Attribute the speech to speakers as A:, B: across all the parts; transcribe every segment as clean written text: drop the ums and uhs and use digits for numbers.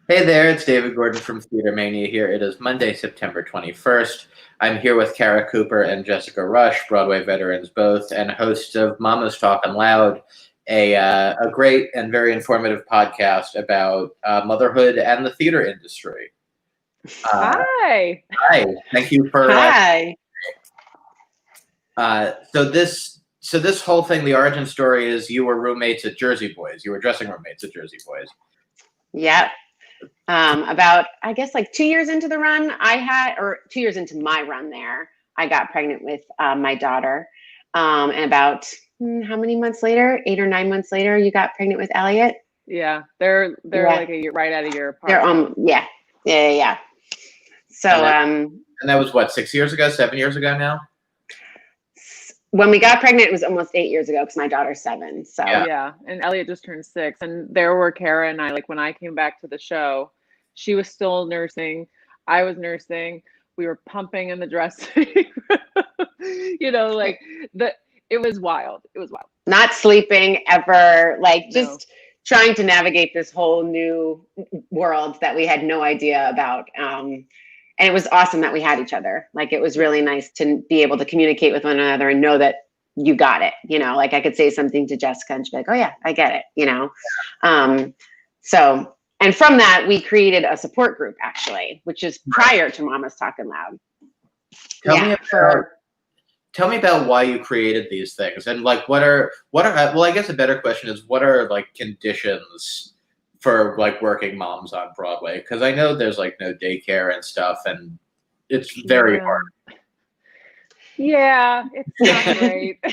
A: Hey there, it's David Gordon from TheaterMania here. It is Monday, September 21st. I'm here with Cara Cooper and Jessica Rush, Broadway veterans both, and hosts of Mamas Talkin Loud, a great and very informative podcast about motherhood and the theater industry.
B: Hi.
A: Hi, thank you for.
C: Hi.
A: So this whole thing, the origin story is you were roommates at Jersey Boys. You were dressing roommates at Jersey Boys.
C: Yep. About, I guess, like 2 years into the run, or 2 years into my run there, I got pregnant with my daughter. And about how many months later? 8 or 9 months later, you got pregnant with Elliot.
B: Yeah, they're like a year right out of your apartment.
C: They're yeah. So
A: and that was what, 6 years ago, 7 years ago now?
C: When we got pregnant, it was almost 8 years ago because my daughter's 7. So
B: yeah, and Elliot just turned 6, and there were Cara and I. Like when I came back to the show, she was still nursing, I was nursing. We were pumping in the dressing. It was wild. It was wild.
C: Not sleeping ever, just trying to navigate this whole new world that we had no idea about. And it was awesome that we had each other. Like, it was really nice to be able to communicate with one another and know that you got it. Like I could say something to Jessica and she'd be like, oh yeah, I get it. And from that, we created a support group, actually, which is prior to Mamas Talkin Loud.
A: Tell me about why you created these things, and like what are well, I guess a better question is, what are like conditions for like working moms on Broadway? Because I know there's like no daycare and stuff, and it's very hard.
B: Yeah, it's not great.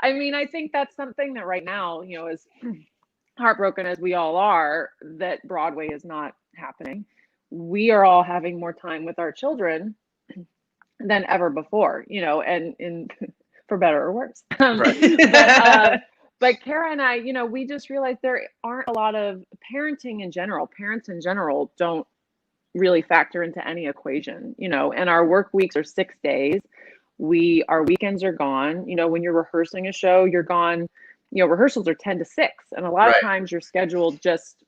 B: I mean, I think that's something that right now, as heartbroken as we all are, that Broadway is not happening. We are all having more time with our children than ever before, and for better or worse.
A: Right.
B: But Cara and I, we just realized there aren't a lot of parenting in general. Parents in general don't really factor into any equation, and our work weeks are 6 days. Our weekends are gone. When you're rehearsing a show, you're gone. Rehearsals are 10 to 6. And a lot of times you're scheduled just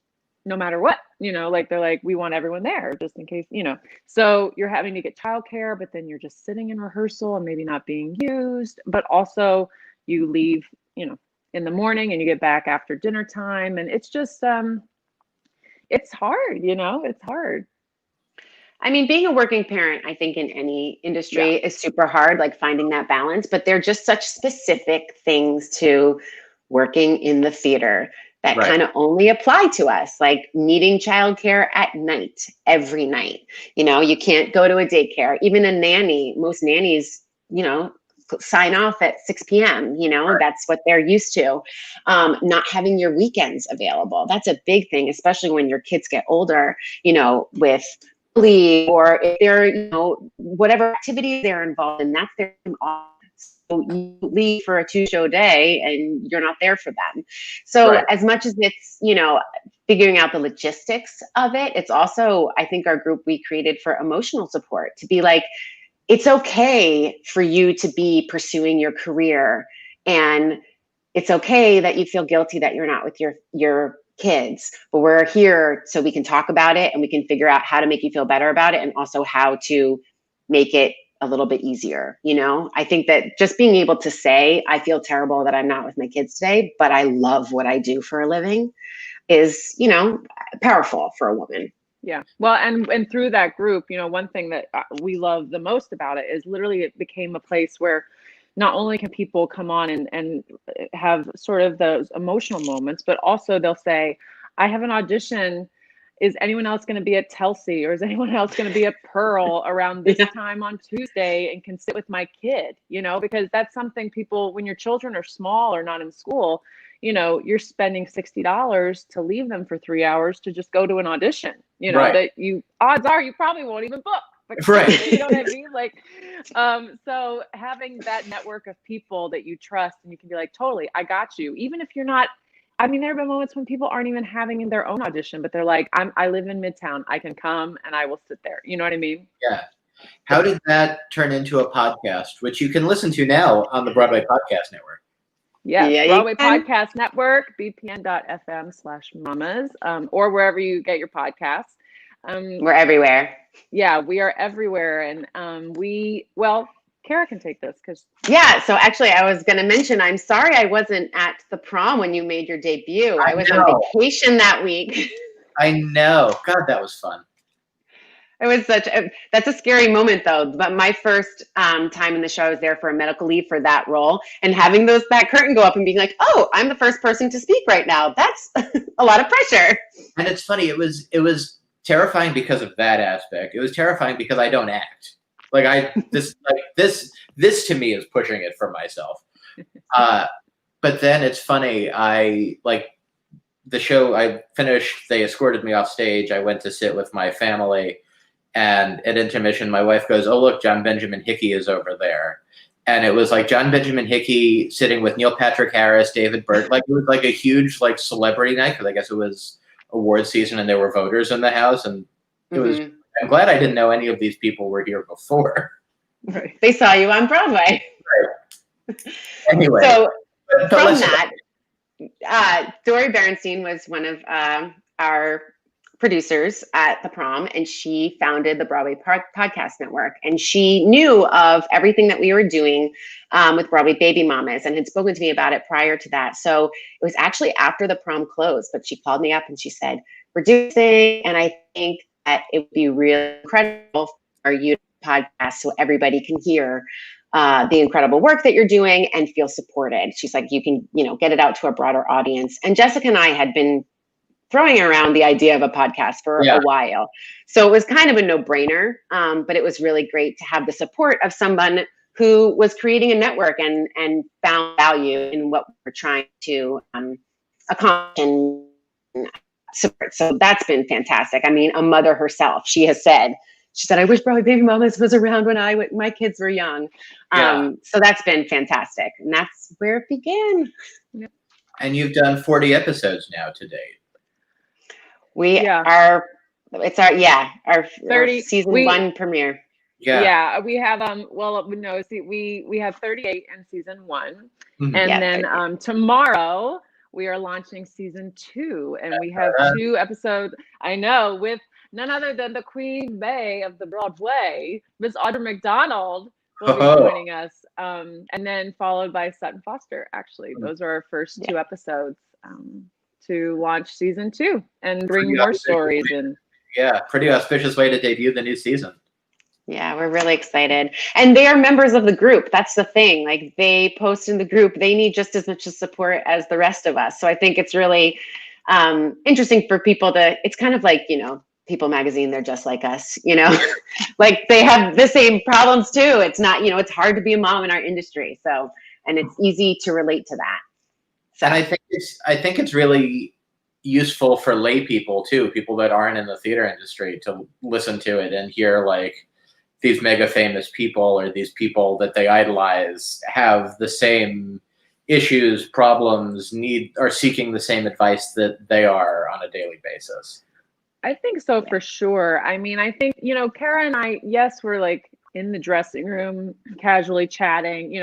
B: no matter what, like they're like, we want everyone there just in case, so you're having to get childcare, but then you're just sitting in rehearsal and maybe not being used, but also you leave, in the morning and you get back after dinner time. And it's just, it's hard, it's hard.
C: I mean, being a working parent, I think in any industry is super hard, like finding that balance, but they're just such specific things to working in the theater that kind of only apply to us, like needing childcare at night, every night. You can't go to a daycare, even a nanny. Most nannies, sign off at 6 p.m. That's what they're used to. Not having your weekends available. That's a big thing, especially when your kids get older, with leave, or if they're, whatever activity they're involved in, that's their time off. So you leave for a 2-show day and you're not there for them. So as much as it's, figuring out the logistics of it, it's also, I think, our group we created for emotional support, to be like, it's okay for you to be pursuing your career, and it's okay that you feel guilty that you're not with your kids, but we're here so we can talk about it and we can figure out how to make you feel better about it, and also how to make it a little bit easier. I think that just being able to say, I feel terrible that I'm not with my kids today, but I love what I do for a living, is, powerful for a woman.
B: Yeah. Well, and through that group, one thing that we love the most about it is literally it became a place where not only can people come on and have sort of those emotional moments, but also they'll say, I have an audition. Is anyone else going to be at Telsey, or is anyone else going to be at Pearl around this time on Tuesday and can sit with my kid? Because that's something people, when your children are small or not in school, you're spending $60 to leave them for 3 hours to just go to an audition, that odds are you probably won't even book.
A: Right.
B: You know what I mean? Like, so having that network of people that you trust, and you can be like, totally, I got you. Even if you're not, I mean, there have been moments when people aren't even having their own audition, but they're like, I live in Midtown. I can come and I will sit there. You know what I mean?
A: Yeah. How did that turn into a podcast, which you can listen to now on the Broadway Podcast Network?
B: Yes,
C: Yeah, you
B: Broadway
C: can.
B: Podcast Network, bpn.fm/mamas, or wherever you get your podcasts.
C: We're everywhere.
B: Yeah, we are everywhere. And Cara can take this because.
C: Yeah, so actually I was going to mention, I'm sorry I wasn't at the prom when you made your debut. I was on vacation that week.
A: I know. God, that was fun.
C: It was that's a scary moment though. But my first time in the show, I was there for a medical leave for that role, and having that curtain go up and being like, "Oh, I'm the first person to speak right now." That's a lot of pressure.
A: And it's funny. It was terrifying because of that aspect. It was terrifying because I don't act. This to me is pushing it for myself. But then it's funny. The show I finished. They escorted me off stage. I went to sit with my family. And at intermission, my wife goes, "Oh, look, John Benjamin Hickey is over there." And it was like John Benjamin Hickey sitting with Neil Patrick Harris, David Byrne. It was like a huge celebrity night because I guess it was award season and there were voters in the house. And it was. I'm glad I didn't know any of these people were here before.
C: Right. They saw you on Broadway.
A: Right. Anyway,
C: so from that, Dory Berenstein was one of our producers at the prom, and she founded the Broadway Podcast Network, and she knew of everything that we were doing with Broadway Baby Mamas and had spoken to me about it prior to that. So it was actually after the prom closed, but she called me up and she said, "We're doing this thing, and I think that it would be really incredible for you to podcast so everybody can hear the incredible work that you're doing and feel supported." She's like, "You can, get it out to a broader audience." And Jessica and I had been throwing around the idea of a podcast for a while. So it was kind of a no-brainer, but it was really great to have the support of someone who was creating a network and found value in what we're trying to accomplish and support. So that's been fantastic. I mean, a mother herself, she said, "I wish Broadway Baby Mamas was around when my kids were young." So that's been fantastic. And that's where it began.
A: And you've done 40 episodes now to date.
C: Our
B: 30
C: season 1 premiere.
B: Yeah, we have we have 38 in season 1, and then tomorrow we are launching season 2, and we have 2 episodes. I know, with none other than the Queen Bey of the Broadway, Miss Audra McDonald will be joining us, and then followed by Sutton Foster. Actually, those are our first 2 episodes. To launch season 2 and bring more stories in. Yeah,
A: pretty auspicious way to debut the new season.
C: Yeah, we're really excited. And they are members of the group. That's the thing. Like, they post in the group. They need just as much support as the rest of us. So I think it's really interesting for people it's kind of like, People Magazine, they're just like us, like they have the same problems too. It's not, it's hard to be a mom in our industry. So, and it's easy to relate to that. So.
A: And I think it's really useful for lay people too, people that aren't in the theater industry, to listen to it and hear these mega famous people or these people that they idolize have the same issues, problems, are seeking the same advice that they are on a daily basis.
B: I think so, for sure. I mean, I think, Cara and I, yes, we're in the dressing room, casually chatting,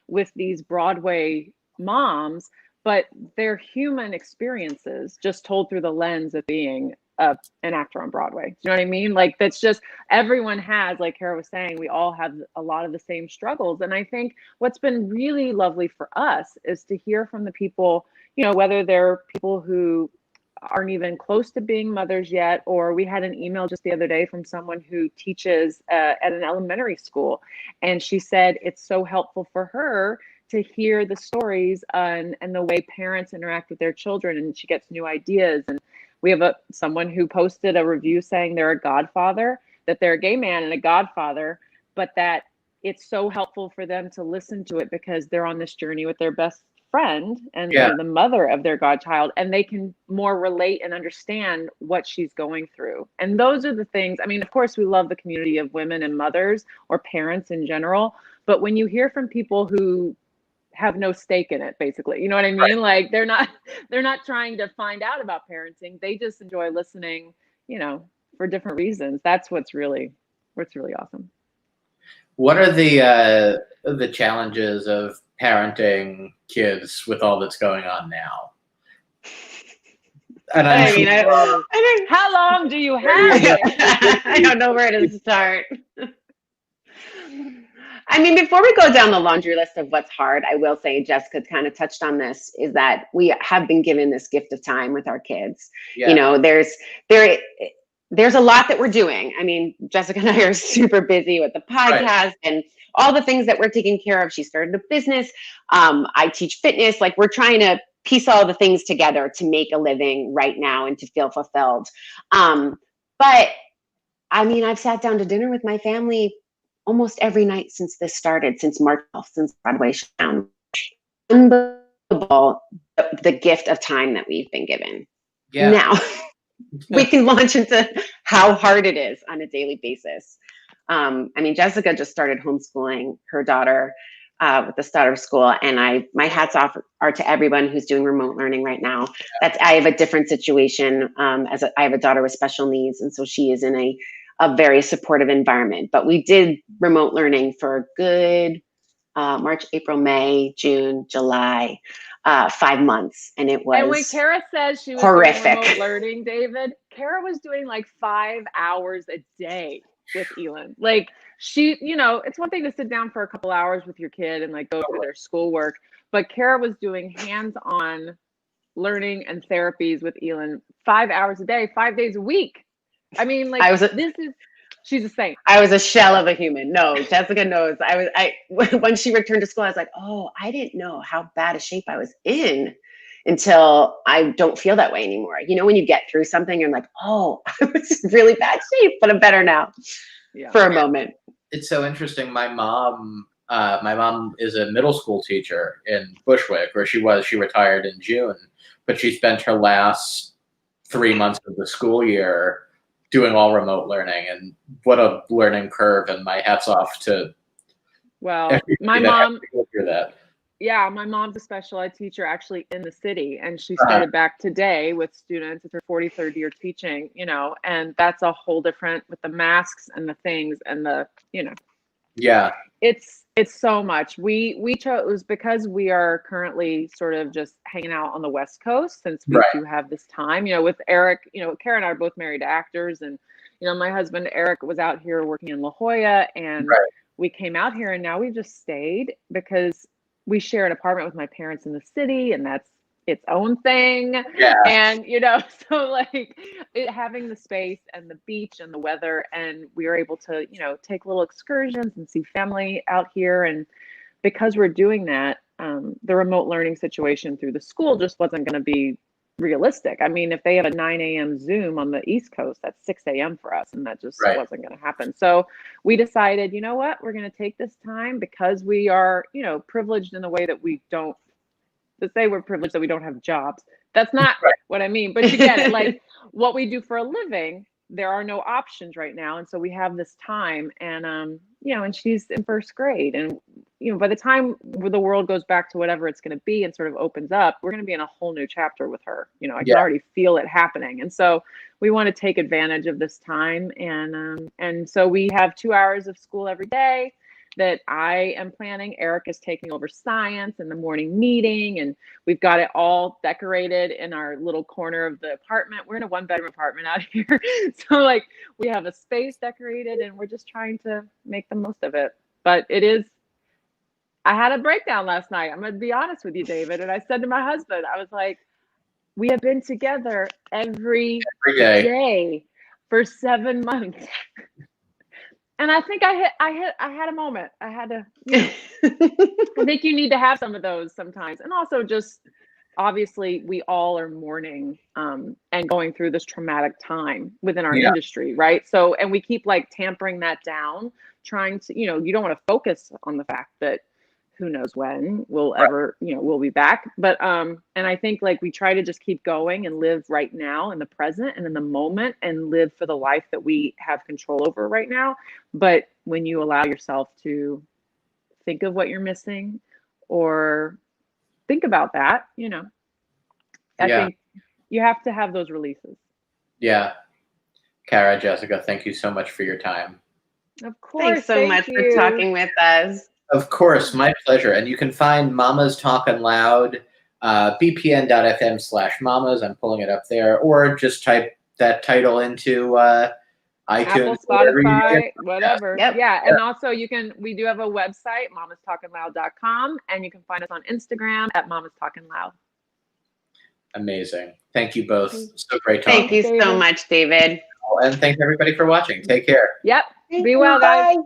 B: with these Broadway moms, but they're human experiences just told through the lens of being an actor on Broadway. You know what I mean? That's just, everyone has, like Cara was saying, we all have a lot of the same struggles. And I think what's been really lovely for us is to hear from the people, whether they're people who aren't even close to being mothers yet, or we had an email just the other day from someone who teaches at an elementary school, and she said it's so helpful for her to hear the stories and the way parents interact with their children, and she gets new ideas. And we have someone who posted a review saying they're a godfather, that they're a gay man and a godfather, but that it's so helpful for them to listen to it because they're on this journey with their best friend and the mother of their godchild, and they can more relate and understand what she's going through. And those are the things, I mean, of course, we love the community of women and mothers or parents in general, but when you hear from people who have no stake in it, basically, you know what I mean? Right. They're not trying to find out about parenting. They just enjoy listening, for different reasons. That's what's really awesome.
A: What are the challenges of parenting kids with all that's going on now? And
C: I mean, I
B: How long do you have?
C: I don't know where to start. I mean, before we go down the laundry list of what's hard, I will say, Jessica kind of touched on this, is that we have been given this gift of time with our kids. You know, there's a lot that we're doing. I mean, Jessica and I are super busy with the podcast and all the things that we're taking care of. She started a business. I teach fitness. Like, we're trying to piece all the things together to make a living right now and to feel fulfilled. But I mean, I've sat down to dinner with my family almost every night since this started, since March 12th, since Broadway shut down. Unbelievable, the gift of time that we've been given. Yeah. Now, we can launch into how hard it is on a daily basis. I mean, Jessica just started homeschooling her daughter with the start of school, and my hats off are to everyone who's doing remote learning right now. I have a different situation. I have a daughter with special needs, and so she is in a very supportive environment. But we did remote learning for a good March, April, May, June, July, 5 months, and it was
B: And when Cara says she was
C: horrific.
B: Doing remote learning, David, Cara was doing like 5 hours a day with Elin. Like, she, you know, it's one thing to sit down for a couple hours with your kid and like go through their schoolwork, but Cara was doing hands-on learning and therapies with Elin 5 hours a day, 5 days a week. I mean, like, she's a saint.
C: I was a shell of a human. No, Jessica knows. When she returned to school, I was like, oh, I didn't know how bad a shape I was in until I don't feel that way anymore. You know, when you get through something, you're like, oh, I was in really bad shape, but I'm better now for a moment.
A: It's so interesting. My mom is a middle school teacher in Bushwick, where she retired in June, but she spent her last 3 months of the school year doing all remote learning, and what a learning curve, and my hat's off to
B: my mom
A: go through that.
B: Yeah, my mom's a special ed teacher actually in the city, and she started back today with students. It's her 43rd year teaching, you know, and that's a whole different, with the masks and the things and the, you know.
A: Yeah.
B: It's so much. We chose, because we are currently sort of just hanging out on the West Coast, since we do have this time, you know, with Eric, you know, Cara and I are both married actors, and, you know, my husband Eric was out here working in La Jolla, and we came out here, and now we just stayed because we share an apartment with my parents in the city, and that's its own thing.
A: Yeah.
B: And, you know, so like having the space and the beach and the weather, and we were able to, you know, take little excursions and see family out here. And because we're doing that, the remote learning situation through the school just wasn't going to be realistic. I mean, if they have a 9 a.m. Zoom on the East Coast, that's 6 a.m. for us, and that just wasn't going to happen. So we decided, you know what, we're going to take this time, because we are, you know, privileged in the way that we don't, to say we're privileged that we don't have jobs. That's not what I mean, but you get it. Like, what we do for a living, there are no options right now. And so we have this time, and, you know, and she's in first grade, and, you know, by the time the world goes back to whatever it's going to be and sort of opens up, we're going to be in a whole new chapter with her. You know, I can already feel it happening. And so we want to take advantage of this time. And so we have 2 hours of school every day that I am planning. Eric is taking over science and the morning meeting, and we've got it all decorated in our little corner of the apartment. We're in a 1-bedroom apartment out here. So like, we have a space decorated, and we're just trying to make the most of it. But I had a breakdown last night. I'm going to be honest with you, David. And I said to my husband, I was like, we have been together every day for 7 months. And I think I had a moment. I had to, you know, I think you need to have some of those sometimes. And also, just obviously, we all are mourning and going through this traumatic time within our industry, right? So, and we keep like tampering that down, trying to, you know, you don't want to focus on the fact that who knows when we'll ever, you know, we'll be back. But, and I think like we try to just keep going and live right now in the present and in the moment, and live for the life that we have control over right now. But when you allow yourself to think of what you're missing, or think about that, you know, I think you have to have those releases. Yeah.
A: Cara, Jessica, thank you so much for your time.
B: Of course.
C: Thanks so much for talking with us.
A: Of course, my pleasure. And you can find Mamas Talkin Loud, bpn.fm/mamas. I'm pulling it up there. Or just type that title into iTunes.
B: Apple, Spotify, whatever.
C: Yep.
B: Yeah. And also we do have a website, mamastalkinloud.com, and you can find us on Instagram at Mamas Talkin Loud.
A: Amazing. Thank you both. So great talking.
C: Thank you so much, David.
A: And thanks everybody for watching. Take care.
B: Yep.
C: Thank
B: Be
C: you.
B: well, guys.
C: Bye.